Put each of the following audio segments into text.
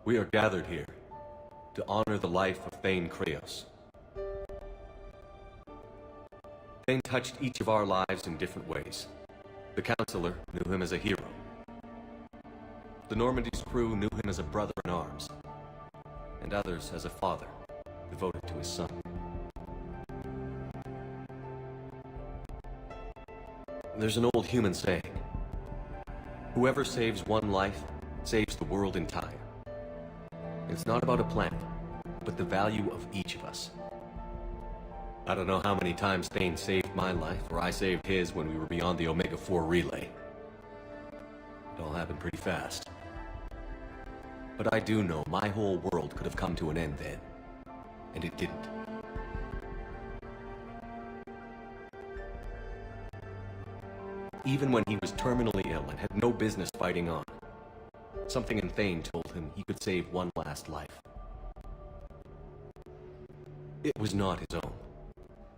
We are gathered here to honor the life of Thane Kreos. Thane touched each of our lives in different ways. The Counselor knew him as a hero. The Normandy's crew knew him as a brother in arms, and others as a father devoted to his son. There's an old human saying, whoever saves one life saves the world entire. It's not about a planet, but the value of each of us. I don't know how many times Thane saved my life, or I saved his when we were beyond the Omega-4 relay. It all happened pretty fast. But I do know my whole world could have come to an end then, and it didn't. Even when he was terminally ill and had no business fighting on, something in Thane told him he could save one last life. It was not his own.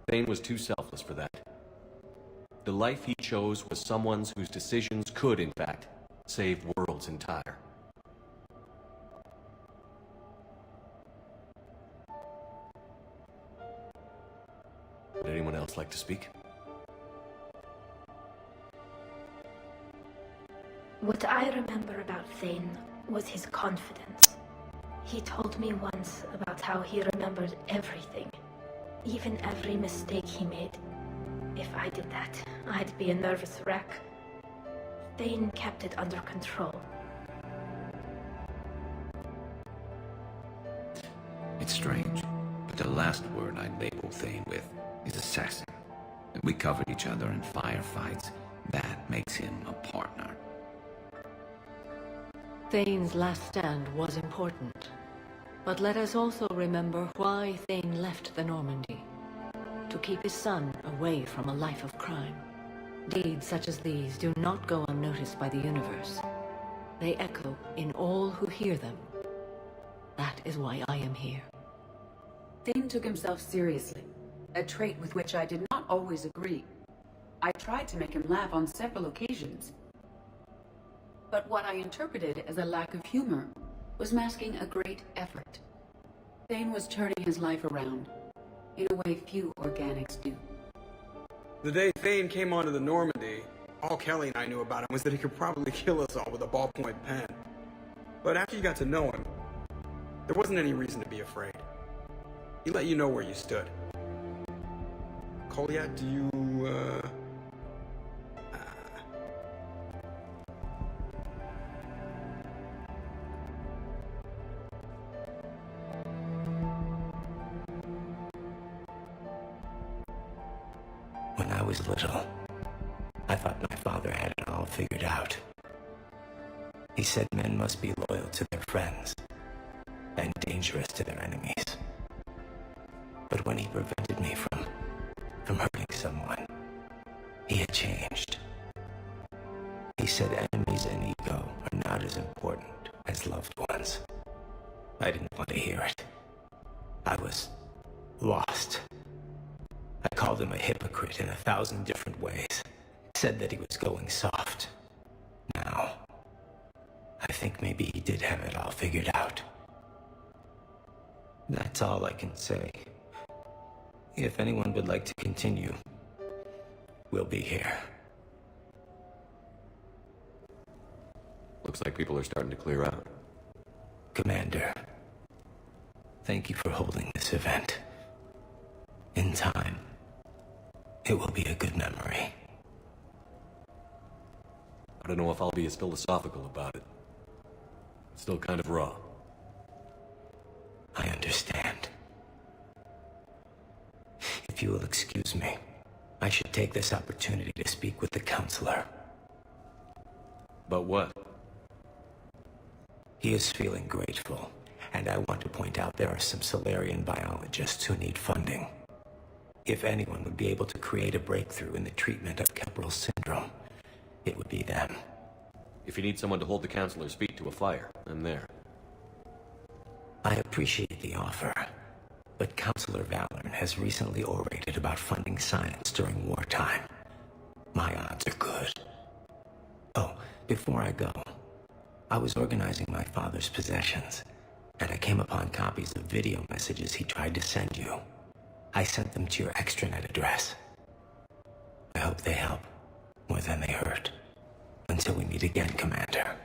Thane was too selfless for that. The life he chose was someone's whose decisions could, in fact, save worlds entire. Would anyone else like to speak? What I remember about Thane was his confidence. He told me once about how he remembered everything, even every mistake he made. If I did that, I'd be a nervous wreck. Thane kept it under control. It's strange, but the last word I'd label Thane with is assassin. If we covered each other in firefights, that makes him a partner. Thane's last stand was important, but let us also remember why Thane left the Normandy. To keep his son away from a life of crime. Deeds such as these do not go unnoticed by the universe. They echo in all who hear them. That is why I am here. Thane took himself seriously, a trait with which I did not always agree. I tried to make him laugh on several occasions. But what I interpreted as a lack of humor was masking a great effort. Thane was turning his life around, in a way few organics do. The day Thane came onto the Normandy, all Kelly and I knew about him was that he could probably kill us all with a ballpoint pen. But after you got to know him, there wasn't any reason to be afraid. He let you know where you stood. Koliat, do you, When I was little, I thought my father had it all figured out. He said men must be loyal to their friends and dangerous to their enemies. But when he prevented me from hurting someone, he had changed. He said enemies and ego are not as important as loved ones. I didn't want to hear it. I was lost. I called him a hypocrite in 1,000 different ways. Said that he was going soft. Now, I think maybe he did have it all figured out. That's all I can say. If anyone would like to continue, we'll be here. Looks like people are starting to clear out. Commander, thank you for holding this event. In time, it will be a good memory. I don't know if I'll be as philosophical about it. It's still kind of raw. I understand. If you will excuse me, I should take this opportunity to speak with the counselor. About what? He is feeling grateful, and I want to point out there are some Solarian biologists who need funding. If anyone would be able to create a breakthrough in the treatment of Kepral syndrome, it would be them. If you need someone to hold the Counselor's feet to a fire, I'm there. I appreciate the offer, but Counselor Valorn has recently orated about funding science during wartime. My odds are good. Oh, before I go, I was organizing my father's possessions. and I came upon copies of video messages he tried to send you. I sent them to your extranet address. I hope they help more than they hurt. Until we meet again, Commander.